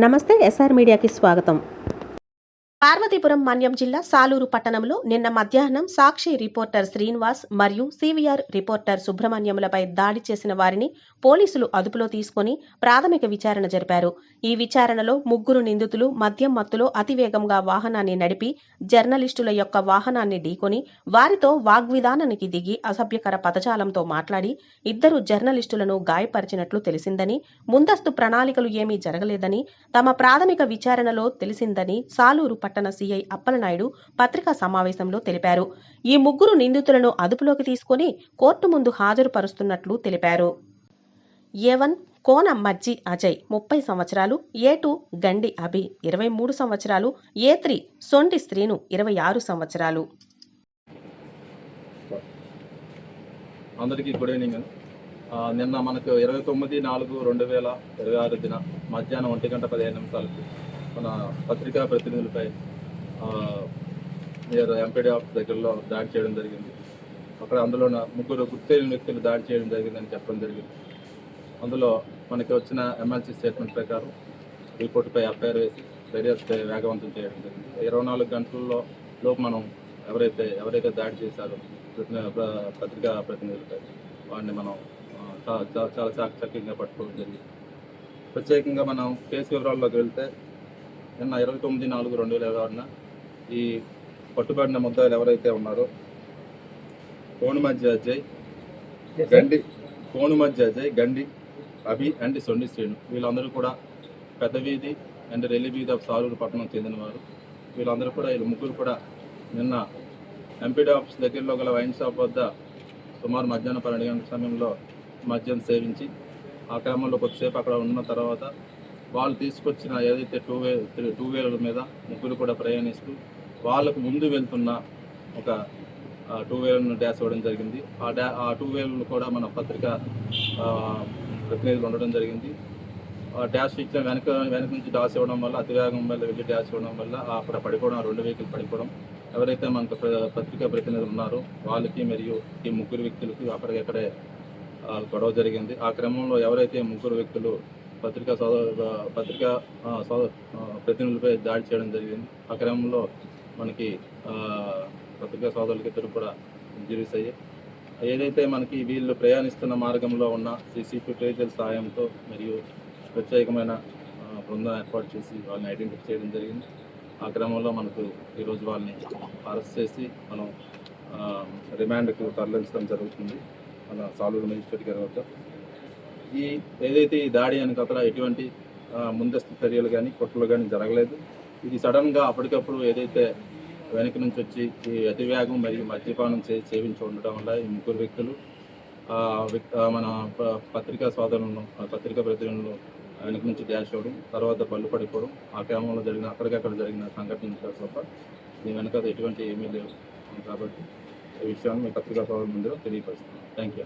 నమస్తే ఎస్ఆర్ మీడియాకి స్వాగతం. పార్వతీపురం మన్యం జిల్లా సాలూరు పట్టణంలో నిన్న మధ్యాహ్నం సాక్షి రిపోర్టర్ శ్రీనివాస్ మరియు సివిఆర్ రిపోర్టర్ సుబ్రహ్మణ్యంలపై దాడి చేసిన వారిని పోలీసులు అదుపులో తీసుకుని ప్రాథమిక విచారణ జరిపారు. ఈ విచారణలో ముగ్గురు నిందితులు మద్యం మత్తులో అతివేగంగా వాహనాన్ని నడిపి జర్నలిస్టుల యొక్క వాహనాన్ని ఢీకొని వారితో వాగ్విధానానికి దిగి అసభ్యకర పదజాలంతో మాట్లాడి ఇద్దరు జర్నలిస్టులను గాయపరిచినట్లు తెలిసిందని, ముందస్తు ప్రణాళికలు ఏమీ జరగలేదని తమ ప్రాథమిక విచారణలో తెలిసిందని సాలూరు పట్టణ సిఐ అప్పలనాయుడు పత్రికా సమావేశంలో తెలిపారు. ఈ ముగ్గురు నిందితులను అదుపులోకి తీసుకుని కోర్టు ముందు హాజరుపరుస్తున్నట్లు తెలిపారు. A1 కోన మజ్జి అజయ్ 30 సంవత్సరాలు, A2 గండి అభి 23 సంవత్సరాలు, A3 సొంటి శ్రీను 26 సంవత్సరాలు. అందరికీ గుడ్ ఈవినింగ్. నిన్న మనకు 29/4/2026 దిన మధ్యాహ్నం 1:15 మన పత్రికా ప్రతినిధులపై ఎంపీడీ ఆఫీస్ దగ్గరలో దాడి చేయడం జరిగింది. అక్కడ అందులో ముగ్గురు గుర్తెరిగిన వ్యక్తులు దాడి చేయడం జరిగిందని చెప్పడం జరిగింది. అందులో మనకి వచ్చిన ఎమ్మెల్సీ స్టేట్మెంట్ ప్రకారం రిపోర్టుపై ఎఫ్ఐఆర్ వేసి దర్యాప్తు వేగవంతం చేయడం జరిగింది. 24 గంటల్లో లోపు మనం ఎవరైతే దాడి చేశారో పత్రికా ప్రతినిధులపై వాడిని మనం చాలా చాకచక్యంగా పట్టుకోవడం జరిగింది. ప్రత్యేకంగా మనం కేసు వివరాల్లోకి వెళ్తే నిన్న 29/4/2026 ఈ పట్టుబడిన ముద్దాయిలు ఎవరైతే ఉన్నారో కోనుమజ్జి అజయ్, గండి అభి అండ్ సొండి శ్రీను, వీళ్ళందరూ కూడా పెద్ద వీధి అండ్ రెల్లి వీధి ఆఫ్ సాలూరు పట్టణం చెందినవారు. వీళ్ళందరూ కూడా వీళ్ళు ముగ్గురు కూడా నిన్న ఎంపీడీ ఆఫీస్ దగ్గరలో గల వైన్ షాప్ వద్ద సుమారు మధ్యాహ్నం 12 గంటల సమయంలో మద్యం సేవించి ఆ క్రమంలో కొద్దిసేపు అక్కడ ఉన్న తర్వాత వాళ్ళు తీసుకొచ్చిన ఏదైతే టూ వీలర్ల మీద ముగ్గురు కూడా ప్రయాణిస్తూ వాళ్ళకు ముందు వెళ్తున్న ఒక టూ వీలర్ను డ్యాష్ ఇవ్వడం జరిగింది. ఆ టూ వీలర్లు కూడా మన పత్రికా ప్రతినిధులు ఉండడం జరిగింది. డ్యాష్ ఇచ్చిన వెనక నుంచి డాష్ ఇవ్వడం వల్ల అతివేగం వల్ల వెళ్ళి డ్యాష్ ఇవ్వడం వల్ల అక్కడ పడిపోవడం, 2 వెహికల్ పడిపోవడం, ఎవరైతే మనకు పత్రికా ప్రతినిధులు ఉన్నారో వాళ్ళకి మరియు ఈ ముగ్గురు వ్యక్తులకి అక్కడికక్కడే గొడవ జరిగింది. ఆ క్రమంలో ఎవరైతే ముగ్గురు వ్యక్తులు పత్రికా ప్రతినిధులపై దాడి చేయడం జరిగింది. ఆ క్రమంలో మనకి పత్రికా సోదరులకి ఇద్దరు కూడా ఇంజరీస్ అయ్యాయి. ఏదైతే మనకి వీళ్ళు ప్రయాణిస్తున్న మార్గంలో ఉన్న సీసీ ఫుటేజీల సాయంతో మరియు ప్రత్యేకమైన బృందం ఏర్పాటు చేసి వాళ్ళని ఐడెంటిఫై చేయడం జరిగింది. ఆ క్రమంలో మనకు ఈరోజు వాళ్ళని అరెస్ట్ చేసి మనం రిమాండ్కి తరలించడం జరుగుతుంది మన సాలూరు మేజిస్ట్రేట్ గారి వద్ద. ఏదైతే ఈ దాడి వెనకాల ఎటువంటి ముందస్తు చర్యలు కానీ కుట్రలు కానీ జరగలేదు. ఇది సడన్గా అప్పటికప్పుడు ఏదైతే వెనక నుంచి వచ్చి ఈ అతివేగం మరియు మద్యపానం సేవించి ఉండటం వల్ల ఈ ముగ్గురు వ్యక్తులు మన పత్రికా సోదరులను పత్రికా ప్రతినిధులను వెనక నుంచి డ్యాష్ అవ్వడం, తర్వాత బళ్ళు పడిపోవడం, ఆ క్రమంలో అక్కడికక్కడ జరిగిన సంఘటన తప్ప దీని వెనక ఎటువంటి ఏమీ లేవు. కాబట్టి ఈ విషయాన్ని మీ పత్రికా సోదరుల ముందు తెలియపరుస్తున్నాను. Thank you.